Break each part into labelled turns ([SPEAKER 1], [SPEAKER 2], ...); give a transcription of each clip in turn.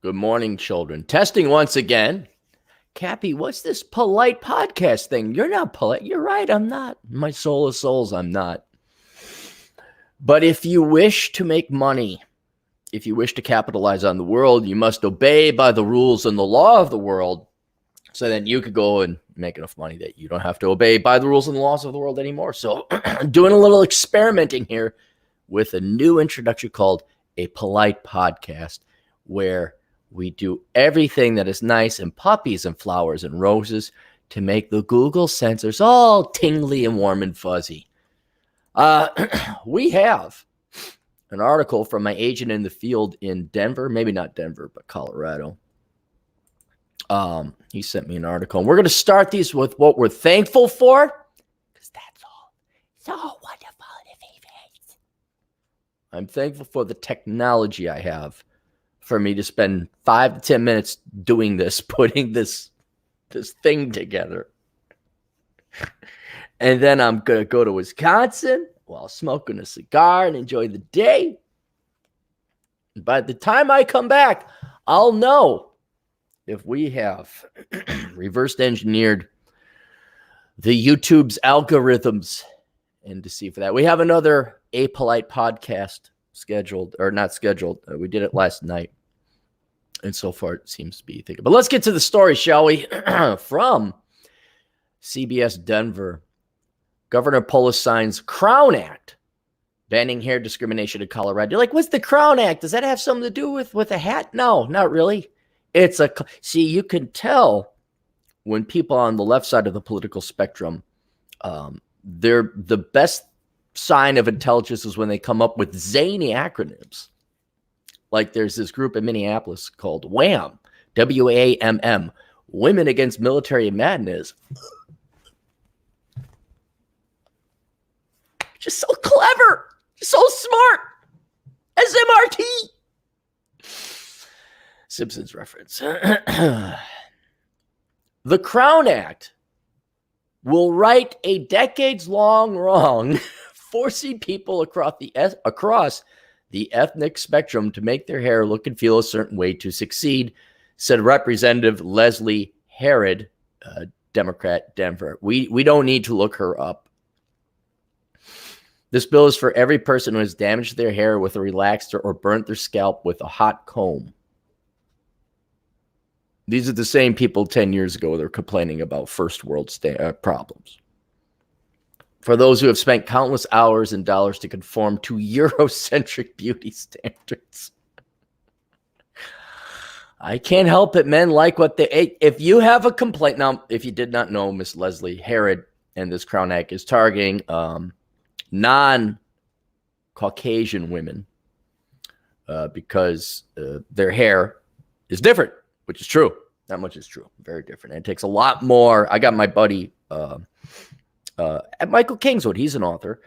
[SPEAKER 1] Good morning, children. Testing once again. Cappy, what's this polite podcast thing? You're not polite. You're right. I'm not. My soul of souls, I'm not. But if you wish to make money, if you wish to capitalize on the world, you must obey by the rules and the law of the world so that you could go and make enough money that you don't have to obey by the rules and the laws of the world anymore. So doing a little experimenting here with a new introduction called A Polite Podcast, where we do everything that is nice and puppies and flowers and roses to make the Google sensors all tingly and warm and fuzzy. We have an article from my agent in the field in Denver, maybe not Denver, but Colorado. He sent me an article, and we're going to start these with what we're thankful for, because that's all so wonderful and amazing. I'm thankful for the technology I have for me to spend 5 to 10 minutes doing this, putting this thing together. And then I'm going to go to Wisconsin while smoking a cigar and enjoy the day. By the time I come back, I'll know if we have reverse engineered the YouTube's algorithms and to see for that. We have another A Polite podcast scheduled, or not scheduled. We did it last night. And so far it seems to be thinking. But let's get to the story, shall we? From CBS Denver. Governor Polis signs Crown Act banning hair discrimination in Colorado. You're like, what's the Crown Act? Does that have something to do with a hat? No, not really. See, you can tell when people on the left side of the political spectrum, they're the best sign of intelligence is when they come up with zany acronyms. Like there's this group in Minneapolis called WAMM, WAMM, Women Against Military Madness. Just so clever, so smart. SMRT. Simpsons reference. The Crown Act will right a decades-long wrong, forcing people across the ethnic spectrum to make their hair look and feel a certain way to succeed, said Representative Leslie Herod, Democrat, Denver. We don't need to look her up. This bill is for every person who has damaged their hair with a relaxer or burnt their scalp with a hot comb. These are the same people 10 years ago that are complaining about first world problems. For those who have spent countless hours and dollars to conform to Eurocentric beauty standards. I can't help it, men like what they... If you have a complaint... Now, if you did not know, Miss Leslie Herod and this Crown Act is targeting non-Caucasian women because their hair is different, which is true. That much is true. Very different. And it takes a lot more. I got my buddy... at Michael Kingswood, he's an author.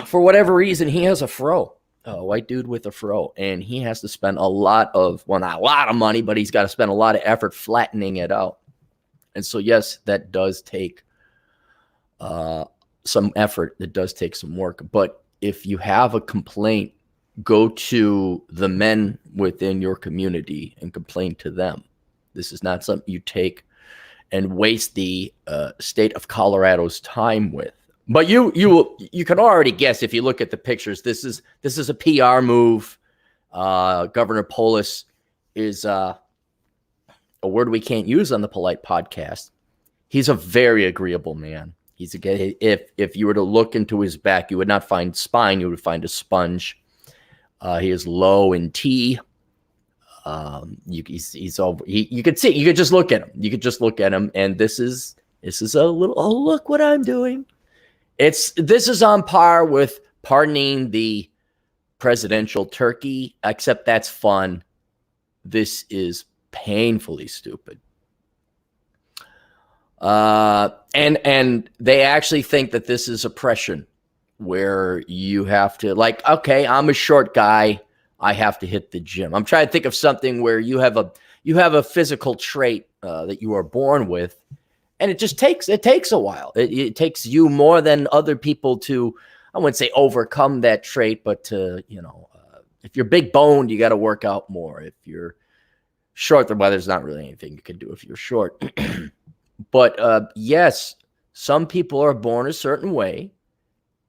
[SPEAKER 1] For whatever reason, he has a fro, a white dude with a fro, and he has to spend not a lot of money, but he's got to spend a lot of effort flattening it out. And so, yes, that does take some effort. It does take some work. But if you have a complaint, go to the men within your community and complain to them. This is not something you take and waste the state of Colorado's time with. But you can already guess if you look at the pictures. This is a PR move. Governor Polis is a word we can't use on the Polite Podcast. He's a very agreeable man. He's a guy. If you were to look into his back, you would not find spine. You would find a sponge. He is low in T. You could see, you could just look at him. You could just look at him. And this is a little, oh, look what I'm doing. This is on par with pardoning the presidential turkey, except that's fun. This is painfully stupid. And they actually think that this is oppression where you have to okay, I'm a short guy. I have to hit the gym. I'm trying to think of something where you have a physical trait that you are born with, and it takes a while. It takes you more than other people to, I wouldn't say overcome that trait, but to If you're big boned, you got to work out more. If you're short, well, there's not really anything you can do if you're short. But yes, some people are born a certain way.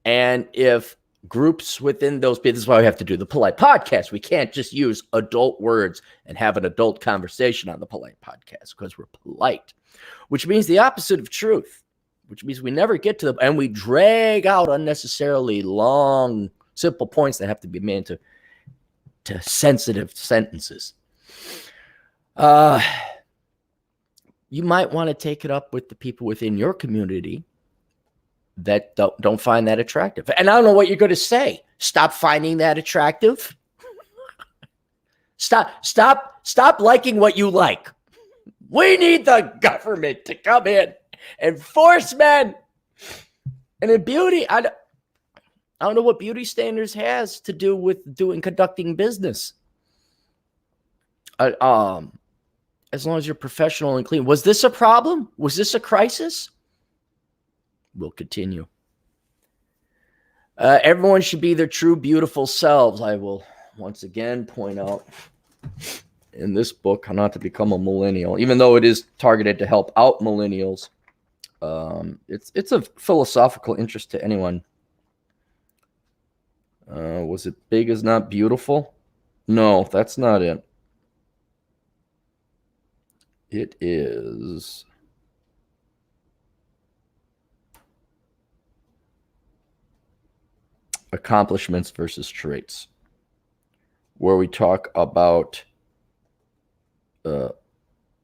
[SPEAKER 1] And if groups within those people, this is why we have to do the polite podcast. We can't just use adult words and have an adult conversation on the polite podcast because we're polite, which means the opposite of truth, which means we never get to them and we drag out unnecessarily long, simple points that have to be made to sensitive sentences. You might want to take it up with the people within your community that don't find that attractive. And I don't know what you're going to say. Stop finding that attractive. Stop liking what you like. We need the government to come in and force men. And in beauty, I don't know what beauty standards has to do with conducting business. As long as you're professional and clean. Was this a problem? Was this a crisis? We'll continue. Everyone should be their true, beautiful selves. I will once again point out in this book how not to become a millennial, even though it is targeted to help out millennials. It's of philosophical interest to anyone. Was it big is not beautiful? No, that's not it. It is accomplishments versus traits, where we talk about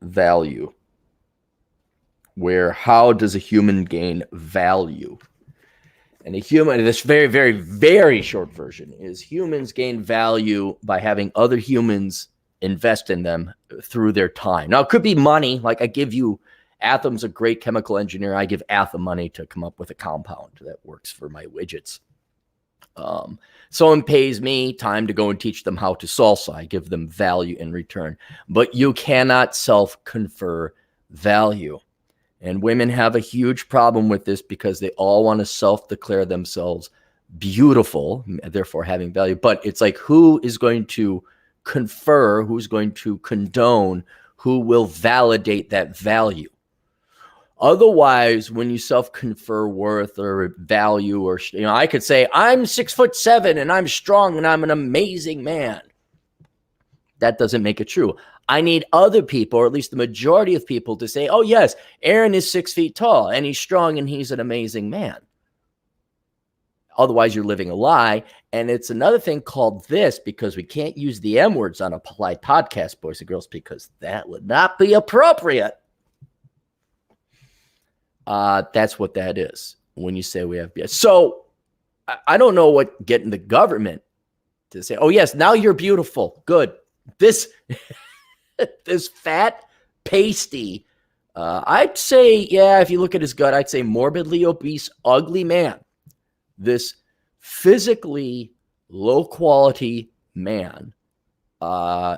[SPEAKER 1] value. How does a human gain value? And this very, very, very short version is humans gain value by having other humans invest in them through their time. Now, it could be money. Like I give you, Atham's a great chemical engineer. I give Atham money to come up with a compound that works for my widgets. Someone pays me time to go and teach them how to salsa. I give them value in return. But you cannot self-confer value. And women have a huge problem with this because they all want to self-declare themselves beautiful, therefore having value. But it's like, who is going to confer, who's going to condone, who will validate that value? Otherwise, when you self-confer worth or value, or I could say I'm 6'7" and I'm strong and I'm an amazing man. That doesn't make it true. I need other people, or at least the majority of people, to say, "Oh yes, Aaron is 6 feet tall and he's strong and he's an amazing man." Otherwise, you're living a lie. And it's another thing called this, because we can't use the M words on a polite podcast, boys and girls, because that would not be appropriate. That's what that is when you say we have BS. So I don't know what getting the government to say, "Oh yes, now you're beautiful. Good." This fat, pasty, I'd say, yeah, if you look at his gut, I'd say morbidly obese, ugly man. This physically low quality man,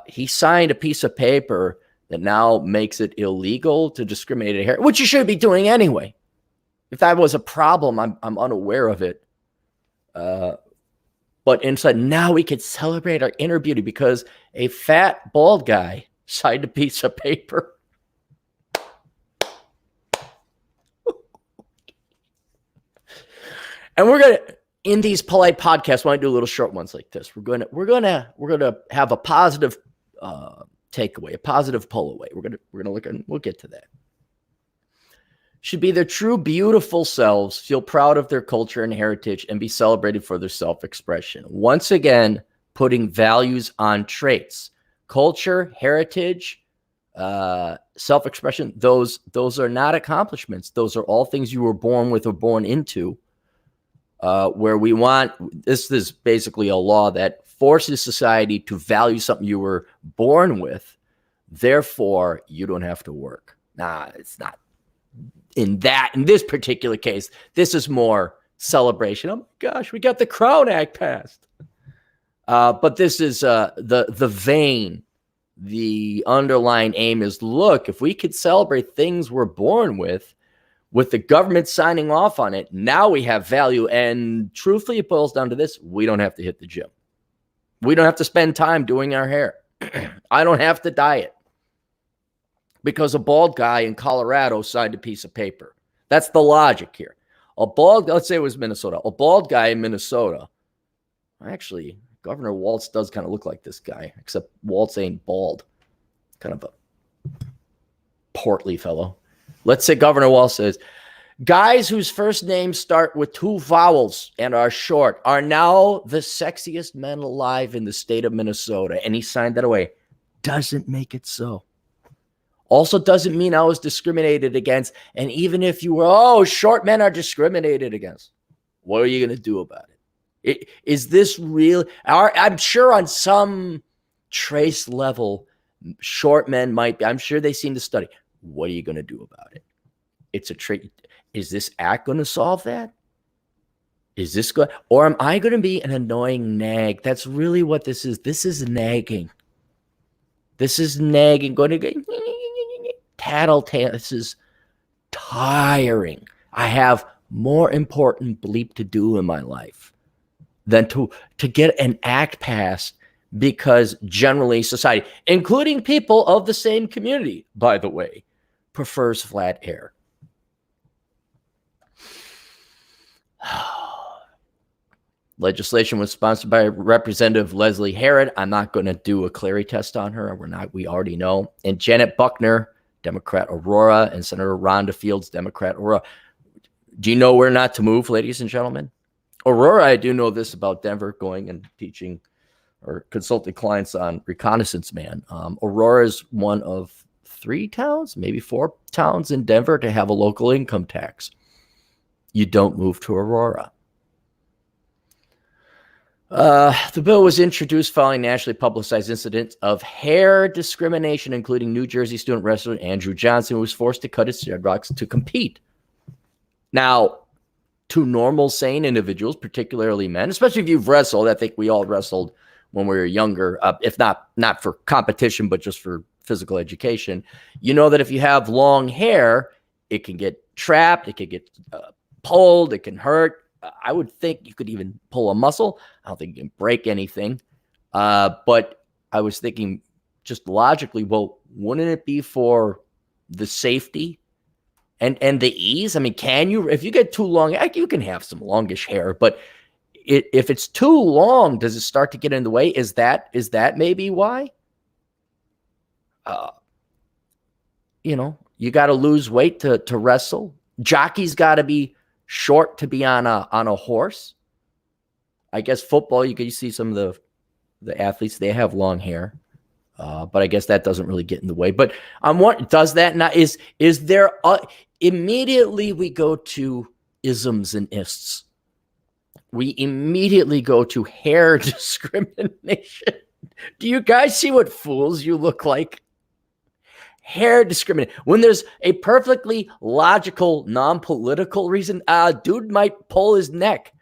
[SPEAKER 1] he signed a piece of paper that now makes it illegal to discriminate against hair, which you should be doing anyway. If that was a problem, I'm unaware of it. But instead, now we could celebrate our inner beauty because a fat, bald guy signed a piece of paper. And we're gonna, in these polite podcasts, when I do little short ones like this, we're gonna have a positive takeaway, a positive pull away. We're gonna look, and we'll get to that. Should be their true, beautiful selves, feel proud of their culture and heritage, and be celebrated for their self-expression. Once again, putting values on traits, culture, heritage, self-expression. Those are not accomplishments. Those are all things you were born with or born into. Where we want, this is basically a law that forces society to value something you were born with. Therefore, you don't have to work. Nah, it's not. In this particular case, this is more celebration. Oh my gosh, we got the Crown Act passed. But this is the vein, the underlying aim is, look, if we could celebrate things we're born with the government signing off on it, now we have value. And truthfully, it boils down to this: we don't have to hit the gym. We don't have to spend time doing our hair. I don't have to dye it because a bald guy in Colorado signed a piece of paper. That's the logic here. Let's say it was Minnesota. A bald guy in Minnesota. Actually, Governor Walz does kind of look like this guy, except Walz ain't bald. Kind of a portly fellow. Let's say Governor Walz says, guys whose first names start with 2 vowels and are short are now the sexiest men alive in the state of Minnesota. And he signed that away. Doesn't make it so. Also doesn't mean I was discriminated against. And even if you were, short men are discriminated against. What are you going to do about it? Is this real? I'm sure on some trace level, short men might be. I'm sure they've seen the study. What are you going to do about it? It's a trait. Is this act going to solve that? Is this good? Or am I going to be an annoying nag? That's really what this is. This is nagging. This is nagging. Going to get tattletale. This is tiring. I have more important bleep to do in my life than to get an act passed because generally society, including people of the same community, by the way, prefers flat hair. Legislation was sponsored by Representative Leslie Herod. I'm not going to do a Clary test on her. We already know. And Janet Buckner, Democrat Aurora, and Senator Rhonda Fields, Democrat Aurora. Do you know where not to move, ladies and gentlemen? Aurora, I do know this about Denver, going and teaching or consulting clients on Reconnaissance Man. Aurora is one of 3 towns, maybe 4 towns in Denver to have a local income tax. You don't move to Aurora. The bill was introduced following nationally publicized incidents of hair discrimination, including New Jersey student wrestler Andrew Johnson, who was forced to cut his dreadlocks to compete. Now, to normal, sane individuals, particularly men, especially if you've wrestled, I think we all wrestled when we were younger, if not for competition, but just for physical education. You know that if you have long hair, it can get trapped, it can get pulled, it can hurt. I would think you could even pull a muscle. I don't think you can break anything. But I was thinking just logically, well, wouldn't it be for the safety and the ease? I mean, if you get too long, you can have some longish hair, but if it's too long, does it start to get in the way? Is that maybe why? You got to lose weight to wrestle. Jockey's got to be short to be on a horse. I guess football, you can see some of the athletes, they have long hair. But I guess that doesn't really get in the way. But does that not, is there, immediately we go to isms and ists. We immediately go to hair discrimination. Do you guys see what fools you look like? Hair discrimination. When there's a perfectly logical, non-political reason, dude might pull his neck.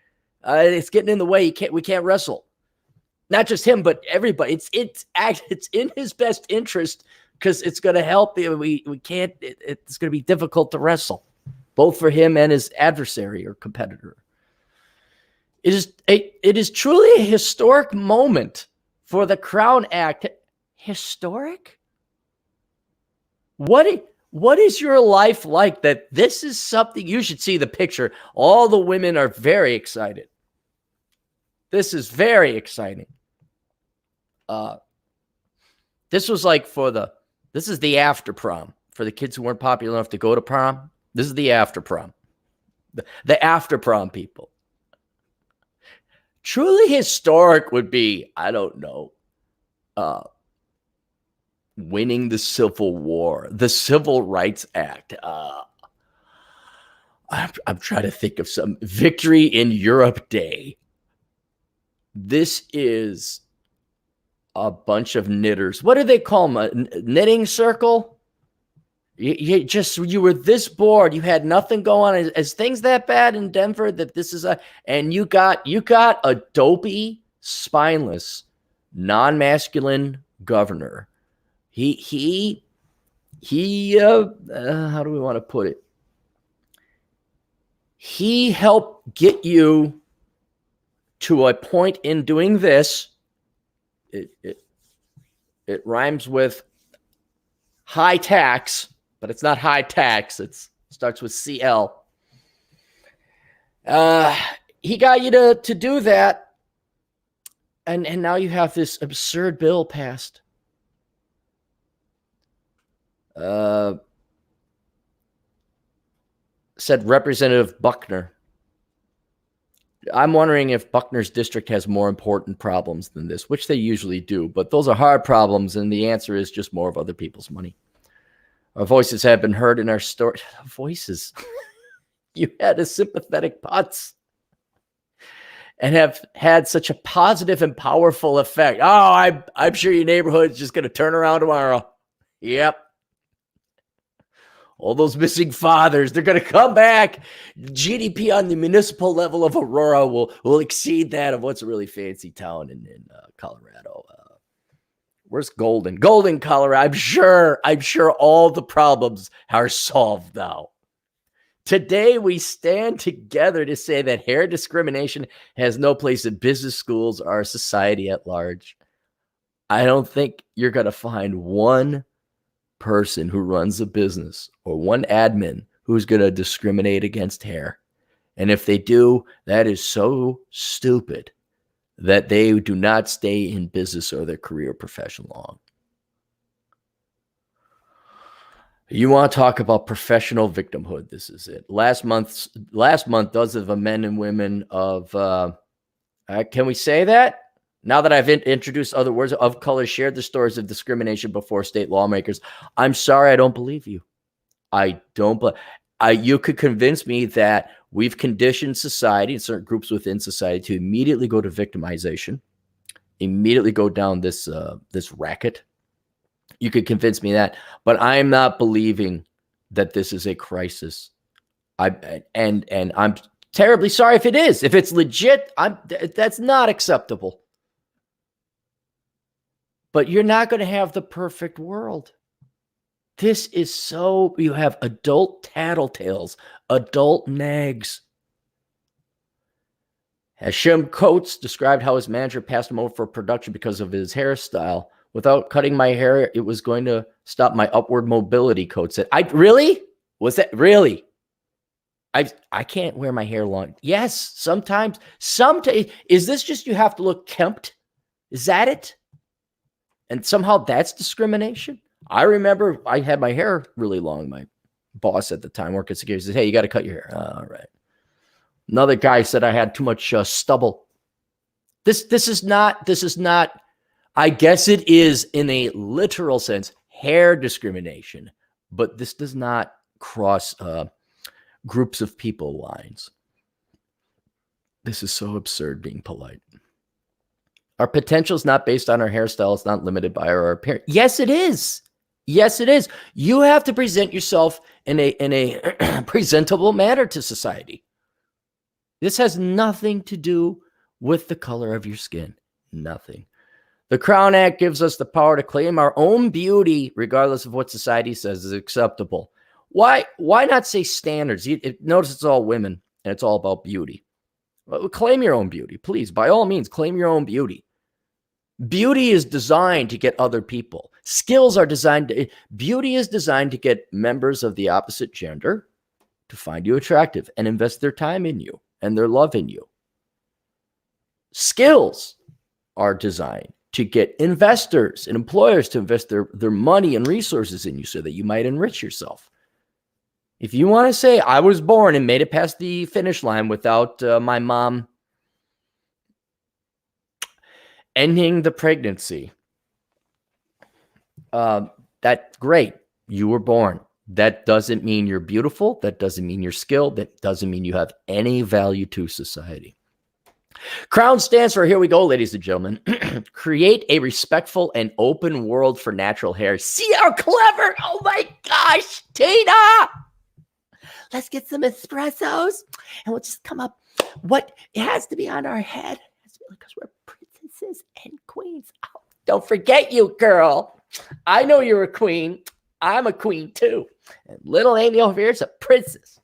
[SPEAKER 1] It's getting in the way. We can't wrestle. Not just him, but everybody. It's in his best interest because it's going to help. We can't. It's going to be difficult to wrestle, both for him and his adversary or competitor. It is truly a historic moment for the Crown Act. Historic? What is your life like that this is something? You should see the picture. All the women are very excited. This is very exciting. This was like this is the after prom for the kids who weren't popular enough to go to prom. This is the after prom. The after prom people. Truly historic would be, I don't know, winning the Civil War, the Civil Rights Act. I'm trying to think of some Victory in Europe Day. This is a bunch of knitters. What do they call them? A knitting circle? You were this bored. You had nothing going on. Is things that bad in Denver that this is and you got a dopey, spineless, non-masculine governor. He how do we want to put it? He helped get you to a point in doing this It rhymes with high tax, but it's not high tax. It starts with CL. He got you to do that, and now you have this absurd bill passed. Said Representative Buckner. I'm wondering if Buckner's district has more important problems than this, which they usually do, but those are hard problems, and the answer is just more of other people's money. Our voices have been heard in our story. Voices. You had a sympathetic putz and have had such a positive and powerful effect. Oh, I'm sure your neighborhood is just going to turn around tomorrow. Yep. All those missing fathers, they're going to come back. GDP on the municipal level of Aurora will exceed that of what's a really fancy town in Colorado. Where's Golden? Golden, Colorado. I'm sure all the problems are solved now. Today, we stand together to say that hair discrimination has no place in business schools or society at large. I don't think you're going to find one person who runs a business or one admin who's going to discriminate against hair. And if they do, that is so stupid that they do not stay in business or their career profession long. You want to talk about professional victimhood? This is it. Last month, dozens of men and women of, can we say that? Now that I've introduced other words of color, shared the stories of discrimination before state lawmakers. I'm sorry, I don't believe you. I don't. You could convince me that we've conditioned society and certain groups within society to immediately go to victimization, immediately go down this racket. You could convince me that, but I'm not believing that this is a crisis. I'm terribly sorry if it is. If it's legit, that's not acceptable. But you're not going to have the perfect world. This is so, you have adult tattletales, adult nags. Hashim Coates described how his manager passed him over for production because of his hairstyle. Without cutting my hair, it was going to stop my upward mobility, Coates said. Really? Was that really? I can't wear my hair long. Yes, sometimes. Is this just you have to look kempt? Is that it? And somehow that's discrimination? I remember I had my hair really long. My boss at the time worked at security said, hey, you got to cut your hair. All right. Another guy said I had too much stubble. This is not, I guess it is in a literal sense, hair discrimination, but this does not cross groups of people lines. This is so absurd being polite. Our potential is not based on our hairstyle. It's not limited by our appearance. Yes, it is. Yes, it is. You have to present yourself in a presentable manner to society. This has nothing to do with the color of your skin. Nothing. The Crown Act gives us the power to claim our own beauty, regardless of what society says is acceptable. Why not say standards? Notice it's all women, and it's all about beauty. Well, claim your own beauty, please. By all means, claim your own beauty. Beauty is designed to get other people. Skills are designed to, beauty is designed to get members of the opposite gender to find you attractive and invest their time in you and their love in you. Skills are designed to get investors and employers to invest their money and resources in you so that you might enrich yourself. If you want to say, I was born and made it past the finish line without my mom ending the pregnancy, that's great. You were born. That doesn't mean you're beautiful. That doesn't mean you're skilled. That doesn't mean you have any value to society. CROWN stands for, here we go, ladies and gentlemen, create a respectful and open world for natural hair. See how clever? Oh my gosh, Tina! Let's get some espressos and we'll just come up. What it has to be on our head because we're princesses and queens. Oh, don't forget you, girl. I know you're a queen. I'm a queen too. And little Amy over here is a princess.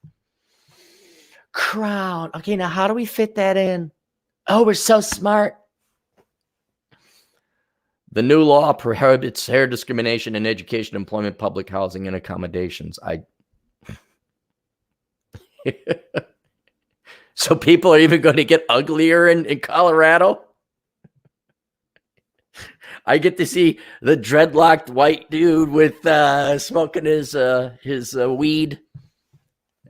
[SPEAKER 1] Crown. Okay, now how do we fit that in? Oh, we're so smart. The new law prohibits hair discrimination in education, employment, public housing, and accommodations. So people are even going to get uglier in Colorado? I get to see the dreadlocked white dude with smoking his weed,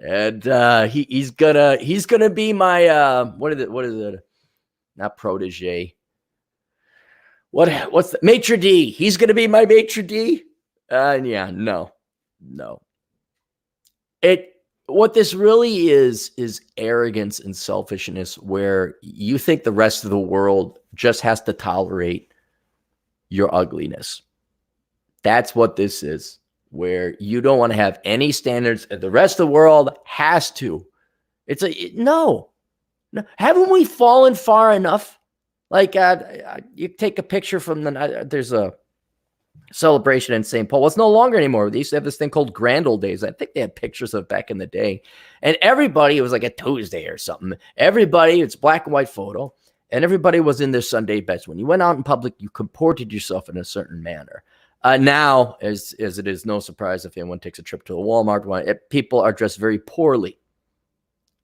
[SPEAKER 1] and he's gonna be my what is it? Not protege. What's the maitre d'? He's gonna be my maitre d'. Yeah, no. What this really is arrogance and selfishness, where you think the rest of the world just has to tolerate your ugliness. That's what this is, where you don't want to have any standards and the rest of the world has to. It's no. Haven't we fallen far enough? Like you take a picture from there's a celebration in St. Paul. Well, it's no longer anymore. They used to have this thing called Grand Old Days. I think they had pictures of back in the day. And everybody, it was like a Tuesday or something. Everybody, it's black and white photo. And everybody was in their Sunday best. When you went out in public, you comported yourself in a certain manner. Now, as it is no surprise if anyone takes a trip to a Walmart, people are dressed very poorly.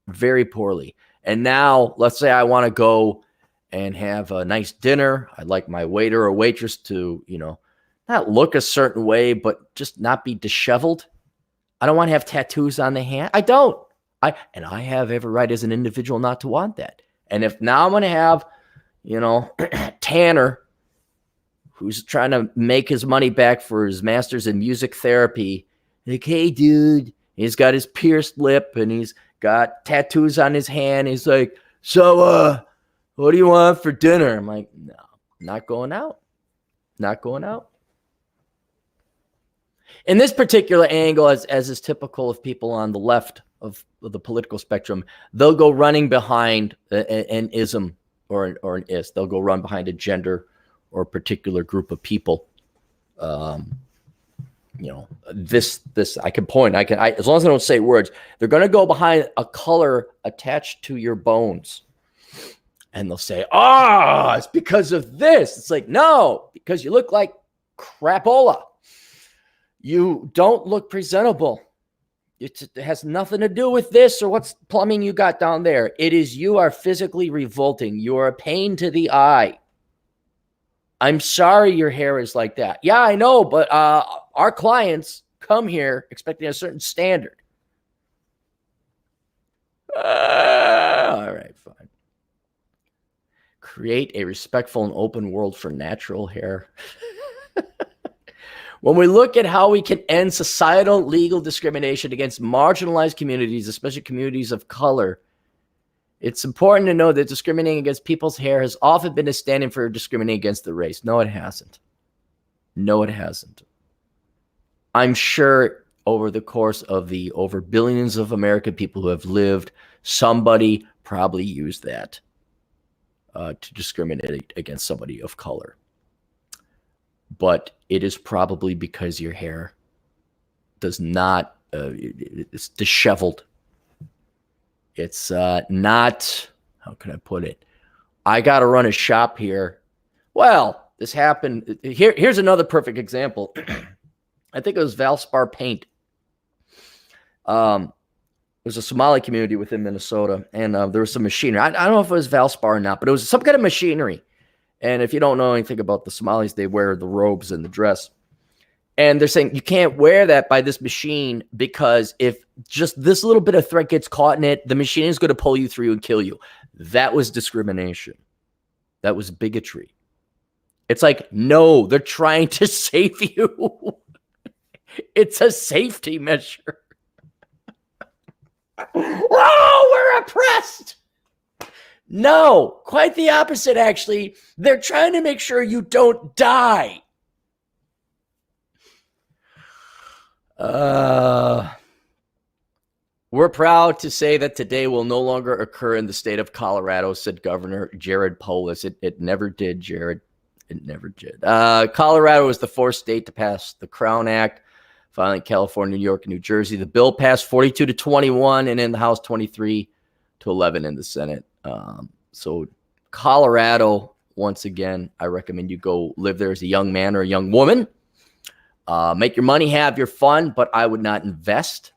[SPEAKER 1] Very poorly. And now, let's say I want to go and have a nice dinner. I'd like my waiter or waitress to, not look a certain way, but just not be disheveled. I don't want to have tattoos on the hand. I don't. I have every right as an individual not to want that. And if now I'm going to have, Tanner, who's trying to make his money back for his master's in music therapy, like, hey, dude, he's got his pierced lip and he's got tattoos on his hand. He's like, so, what do you want for dinner? I'm like, no, not going out. Not going out. In this particular angle, as is typical of people on the left of the political spectrum, they'll go running behind an ism or an is. They'll go run behind a gender or a particular group of people. This I can point. As long as I don't say words, they're going to go behind a color attached to your bones. And they'll say, it's because of this. It's like, no, because you look like crapola. You don't look presentable. It has nothing to do with this or what's plumbing you got down there. It is you are physically revolting. You are a pain to the eye. I'm sorry your hair is like that. Yeah, I know, but our clients come here expecting a certain standard. All right, fine. Create a respectful and open world for natural hair. When we look at how we can end societal legal discrimination against marginalized communities, especially communities of color, it's important to know that discriminating against people's hair has often been a stand-in for discriminating against the race. No, it hasn't. No, it hasn't. I'm sure over the course of the over billions of American people who have lived, somebody probably used that to discriminate against somebody of color. But it is probably because your hair does not, it's disheveled. It's not, how can I put it? I got to run a shop here. Well, this happened. Here's another perfect example. I think it was Valspar Paint. There's a Somali community within Minnesota, and there was some machinery. I don't know if it was Valspar or not, but it was some kind of machinery. And if you don't know anything about the Somalis, they wear the robes and the dress. And they're saying you can't wear that by this machine because if just this little bit of thread gets caught in it, the machine is going to pull you through and kill you. That was discrimination. That was bigotry. It's like, no, they're trying to save you. It's a safety measure. Oh, we're oppressed. No, quite the opposite, actually. They're trying to make sure you don't die. We're proud to say that today will no longer occur in the state of Colorado, said Governor Jared Polis. It never did, Jared. It never did. Colorado was the fourth state to pass the Crown Act, following California, New York, and New Jersey. The bill passed 42-21 and in the House 23-11 in the Senate. So Colorado once again, I recommend you go live there as a young man or a young woman. Make your money, have your fun, but I would not invest.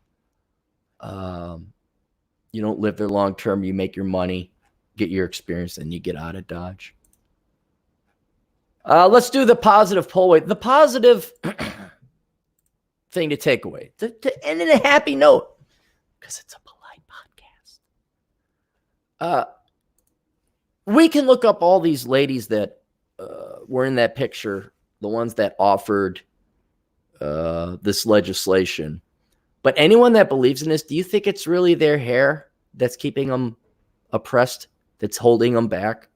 [SPEAKER 1] You don't live there long term. You make your money, get your experience, and you get out of Dodge. Let's do the positive poll. The positive thing to take away, to end in a happy note, because it's a polite podcast. We can look up all these ladies that were in that picture, the ones that offered this legislation. But anyone that believes in this, do you think it's really their hair that's keeping them oppressed, that's holding them back?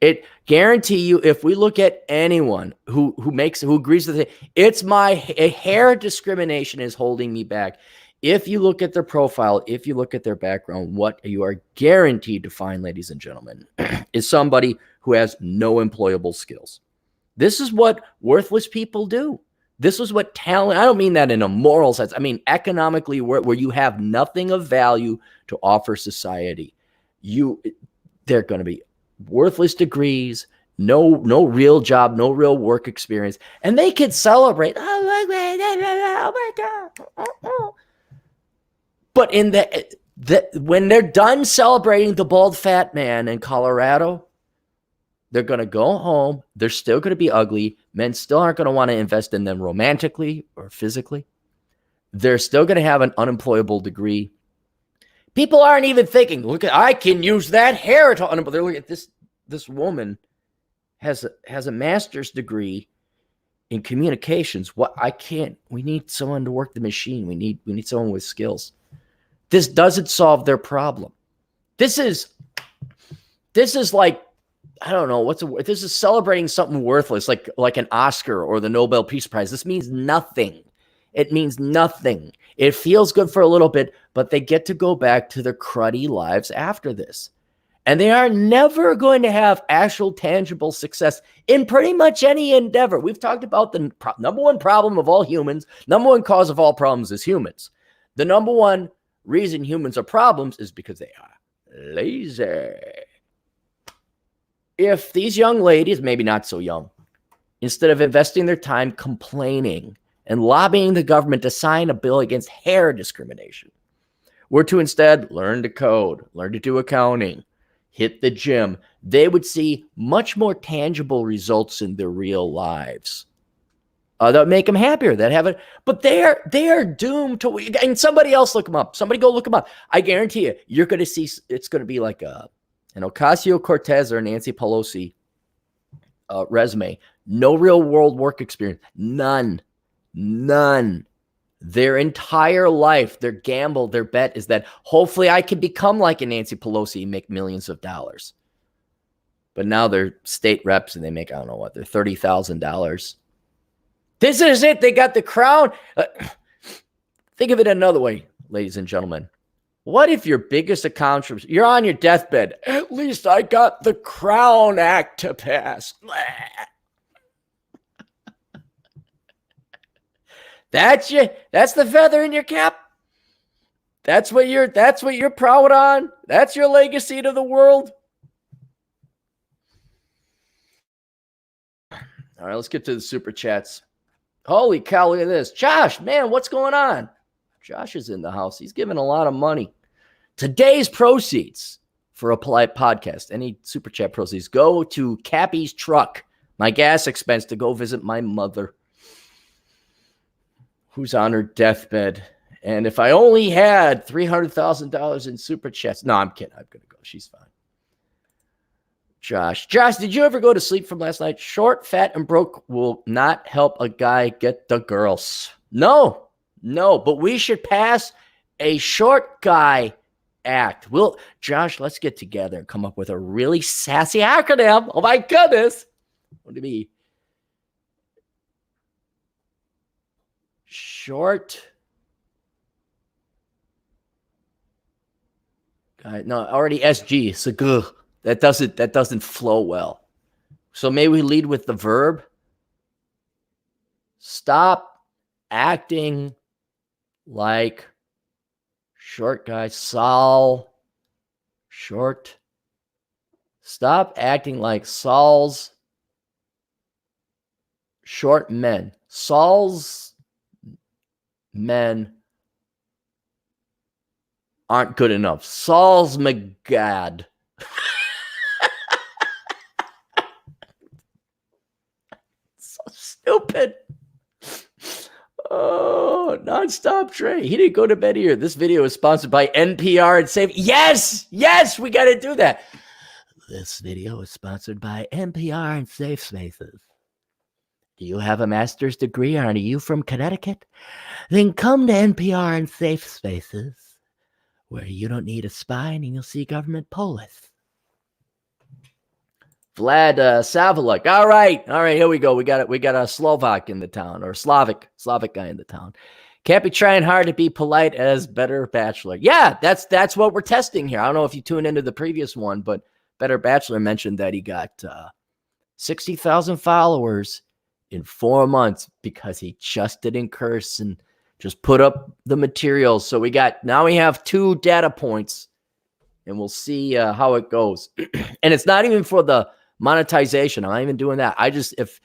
[SPEAKER 1] It guarantee you, if we look at anyone who agrees with it, it's my hair discrimination is holding me back. If you look at their profile, if you look at their background, what you are guaranteed to find, ladies and gentlemen, is somebody who has no employable skills. This is what worthless people do. This is what talent, I don't mean that in a moral sense. I mean economically, where you have nothing of value to offer society. They're going to be worthless degrees, no real job, no real work experience, and they could celebrate. Oh my God. But when they're done celebrating the bald fat man in Colorado, they're going to go home. They're still going to be ugly. Men still aren't going to want to invest in them romantically or physically. They're still going to have an unemployable degree. People aren't even thinking, look, I can use that hair to unemployable. They're looking at this woman has a master's degree in communications. We need someone to work the machine. We need someone with skills. This doesn't solve their problem. This is like, I don't know this is celebrating something worthless, like an Oscar or the Nobel Peace Prize. This means nothing. It means nothing. It feels good for a little bit, but they get to go back to their cruddy lives after this. And they are never going to have actual tangible success in pretty much any endeavor. We've talked about the number one problem of all humans, number one cause of all problems is humans. The number one reason humans are problems is because they are lazy. If these young ladies, maybe not so young, instead of investing their time complaining and lobbying the government to sign a bill against hair discrimination, were to instead learn to code, learn to do accounting, hit the gym, they would see much more tangible results in their real lives. That would make them happier. But they are doomed to. And somebody else look them up. Somebody go look them up. I guarantee you, you're going to see. It's going to be like an Ocasio-Cortez or Nancy Pelosi resume. No real world work experience. None. Their entire life, their gamble, their bet is that hopefully I can become like a Nancy Pelosi and make millions of dollars. But now they're state reps and they make, I don't know what, they're $30,000. This is it. They got the crown. Think of it another way, ladies and gentlemen. What if your biggest accomplishment, you're on your deathbed, at least I got the Crown Act to pass. That's the feather in your cap. That's what you're proud on. That's your legacy to the world. All right, let's get to the super chats. Holy cow, look at this. Josh, man, what's going on? Josh is in the house. He's giving a lot of money. Today's proceeds for a polite podcast, any super chat proceeds, go to Cappy's truck, my gas expense to go visit my mother, who's on her deathbed. And if I only had $300,000 in super chats. No, I'm kidding. I'm going to go. She's fine. Josh, did you ever go to sleep from last night? Short, fat, and broke will not help a guy get the girls. No, but we should pass a short guy act. Josh, let's get together and come up with a really sassy acronym. Oh my goodness. What do you mean? Short guy. No, already SG. So good. That doesn't flow well. So maybe we lead with the verb. Stop acting like short guy. Short Stop acting like Saul's short men. Saul's men aren't good enough. Saul's McGad. So stupid. Oh, nonstop Trey. He didn't go to bed here. This video is sponsored by NPR and Safe. Yes, we got to do that. This video is sponsored by NPR and Safe Spaces. Do you have a master's degree? Are you from Connecticut? Then come to NPR and Safe Spaces, where you don't need a spine and you'll see government Polis. Vlad Savaluk. All right, here we go. We got a Slovak in the town, or Slavic guy in the town. Cappy trying hard to be polite as Better Bachelor. Yeah, that's what we're testing here. I don't know if you tuned into the previous one, but Better Bachelor mentioned that he got 60,000 followers in 4 months because he just didn't curse and just put up the materials. So we have 2 data points, and we'll see how it goes. And it's not even for the monetization. I'm not even doing that. I just, if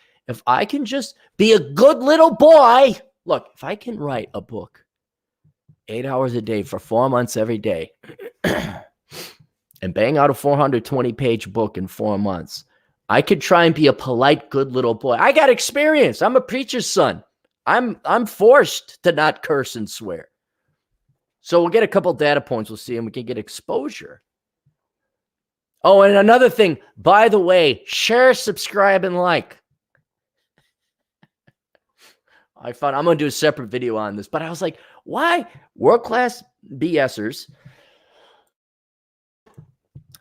[SPEAKER 1] I can just be a good little boy, look, if I can write a book 8 hours a day for 4 months every day and bang out a 420-page book in 4 months, I could try and be a polite, good little boy. I got experience. I'm a preacher's son. I'm forced to not curse and swear. So we'll get a couple data points. We'll see, and we can get exposure. Oh, and another thing, by the way, share, subscribe, and like. I'm going to do a separate video on this, but I was like, why? World-class BSers.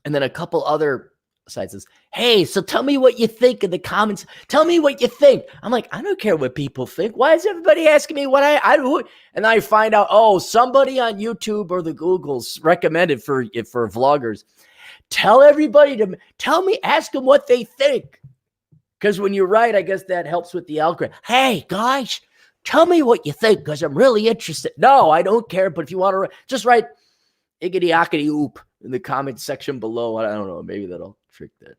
[SPEAKER 1] And then a couple other sites says, hey, so tell me what you think in the comments. Tell me what you think. I'm like, I don't care what people think. Why is everybody asking me what I do? And I find out, somebody on YouTube or the Googles recommended for vloggers. Tell everybody ask them what they think. Because when you write, I guess that helps with the algorithm. Hey, guys, tell me what you think because I'm really interested. No, I don't care. But if you want to just write iggity oop in the comment section below. I don't know. Maybe that'll trick that.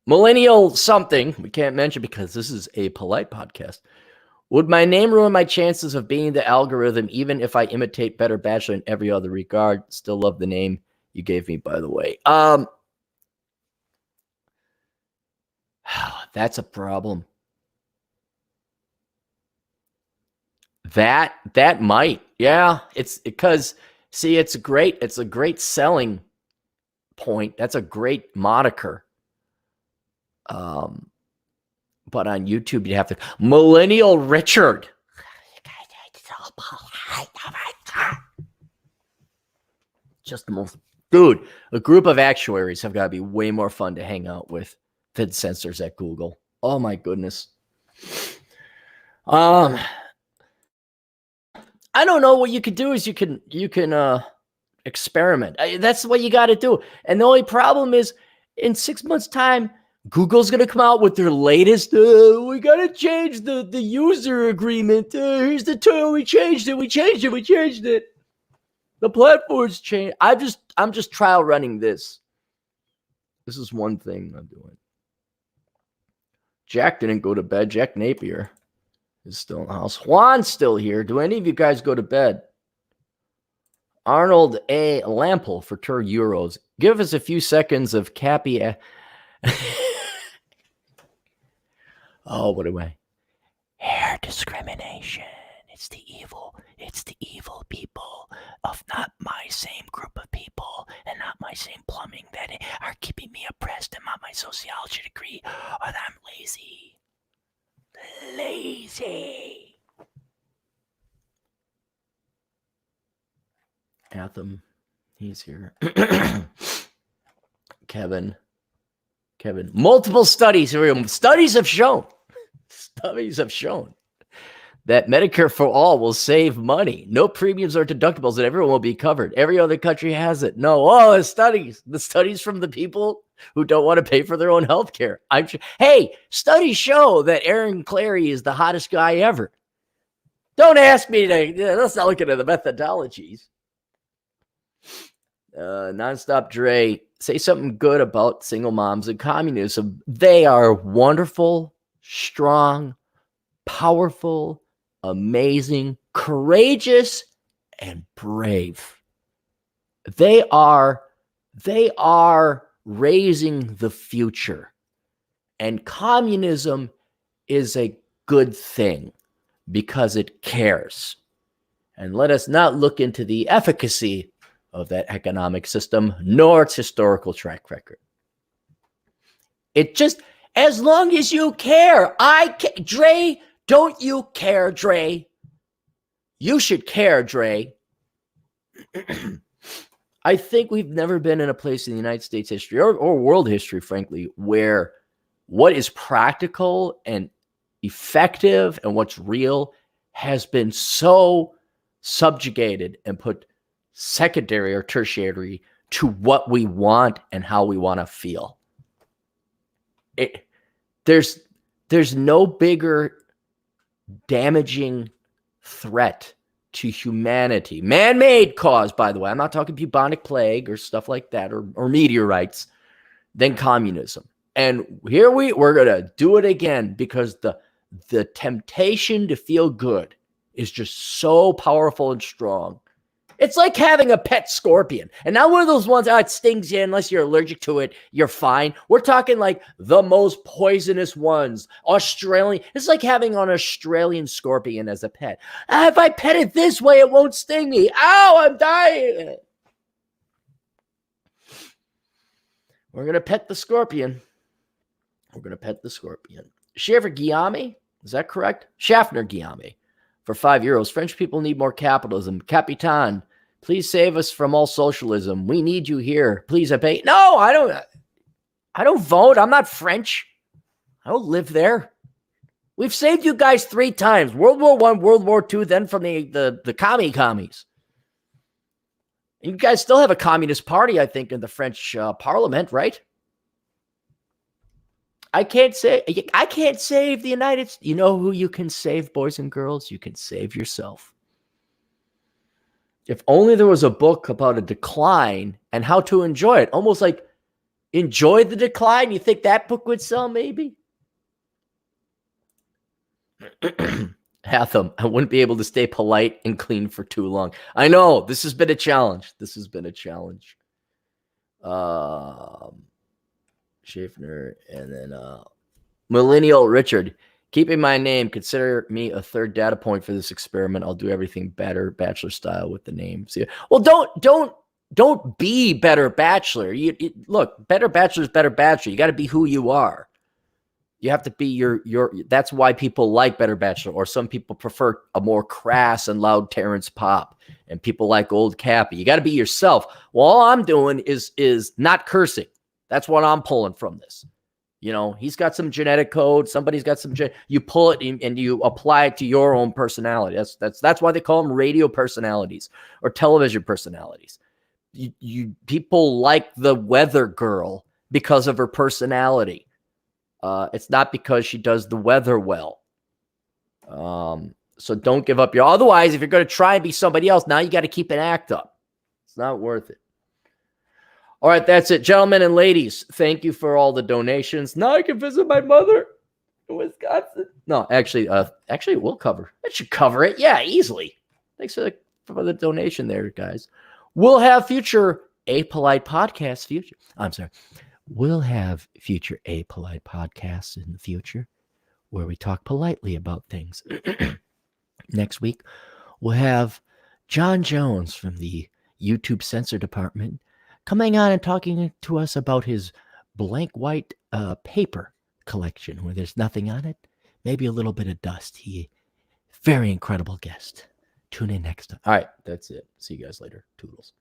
[SPEAKER 1] Millennial something we can't mention because this is a polite podcast. Would my name ruin my chances of being the algorithm even if I imitate Better Bachelor in every other regard? Still love the name you gave me, by the way. That's a problem. That might. Yeah, it's because it's a great selling point. That's a great moniker. But on YouTube, you have to Millennial Richard. Just the most, dude. A group of actuaries have got to be way more fun to hang out with than censors at Google. Oh my goodness. I don't know. What you could do is you can experiment. That's what you got to do. And the only problem is, in 6 months' time, Google's going to come out with their latest, we got to change the user agreement. Here's the tool. We changed it. The platform's changed. I'm just trial running this. This is one thing I'm doing. Jack didn't go to bed. Jack Napier is still in the house. Juan's still here. Do any of you guys go to bed? Arnold A. Lample for Tour Euros. Give us a few seconds of Cappy. Oh, what do I? Hair discrimination. It's the evil people of not my same group of people and not my same plumbing that are keeping me oppressed and not my sociology degree, or that I'm lazy. Atham, he's here. Kevin. Multiple studies have shown that Medicare for all will save money. No premiums or deductibles, and everyone will be covered. Every other country has it. No, the studies from the people who don't want to pay for their own health care. Hey, studies show that Aaron Clary is the hottest guy ever. Don't ask me let's not look into the methodologies. Nonstop Dre, say something good about single moms and communism. They are wonderful, strong, powerful, amazing, courageous, and brave. They are raising the future. And communism is a good thing because it cares. And let us not look into the efficacy of that economic system, nor its historical track record. It just, as long as you care, Dre, don't you care, Dre? You should care, Dre. I think we've never been in a place in the United States history or world history, frankly, where what is practical and effective and what's real has been so subjugated and put secondary or tertiary to what we want and how we want to feel. There's no bigger damaging threat to humanity, man-made cause, by the way, I'm not talking bubonic plague or stuff like that, or meteorites, than communism. And here we're gonna do it again because the temptation to feel good is just so powerful and strong. It's like having a pet scorpion. And not one of those ones, it stings you unless you're allergic to it, you're fine. We're talking like the most poisonous ones. Australian. It's like having an Australian scorpion as a pet. If I pet it this way, it won't sting me. Ow, I'm dying. We're going to pet the scorpion. Schaefer Guillaume, is that correct? Schaffner Guillaume. For €5. French people need more capitalism. Capitan, please save us from all socialism. We need you here. Please obey. No, I don't vote. I'm not French. I don't live there. We've saved you guys 3 times. World War I, World War II, then from the commies. You guys still have a communist party, I think, in the French parliament, right? I can't save the United States. You know who you can save, boys and girls? You can save yourself. If only there was a book about a decline and how to enjoy it. Almost like enjoy the decline. You think that book would sell, maybe? Hatham, I wouldn't be able to stay polite and clean for too long. I know, this has been a challenge. Schaffner, and then Millennial Richard. Keeping my name, consider me a third data point for this experiment. I'll do everything better, Bachelor style, with the name. See, well, don't be better Bachelor. Look, better Bachelor is better Bachelor. You got to be who you are. You have to be your. That's why people like Better Bachelor, or some people prefer a more crass and loud Terrence Popp, and people like old Cappy. You got to be yourself. Well, all I'm doing is not cursing. That's what I'm pulling from this. You know, he's got some genetic code. Somebody's got some. You pull it and you apply it to your own personality. That's why they call them radio personalities or television personalities. People like the weather girl because of her personality. It's not because she does the weather well. So don't give up otherwise, if you're going to try and be somebody else, now you got to keep an act up. It's not worth it. All right, that's it. Gentlemen and ladies, thank you for all the donations. Now I can visit my mother in Wisconsin. No, actually, it will cover. It should cover it. Yeah, easily. Thanks for the donation there, guys. We'll have future A Polite podcasts. We'll have future A Polite podcasts in the future where we talk politely about things. Next week, we'll have John Jones from the YouTube censor department coming on and talking to us about his blank white paper collection where there's nothing on it, maybe a little bit of dust. Very incredible guest. Tune in next time. All right, that's it. See you guys later. Toodles.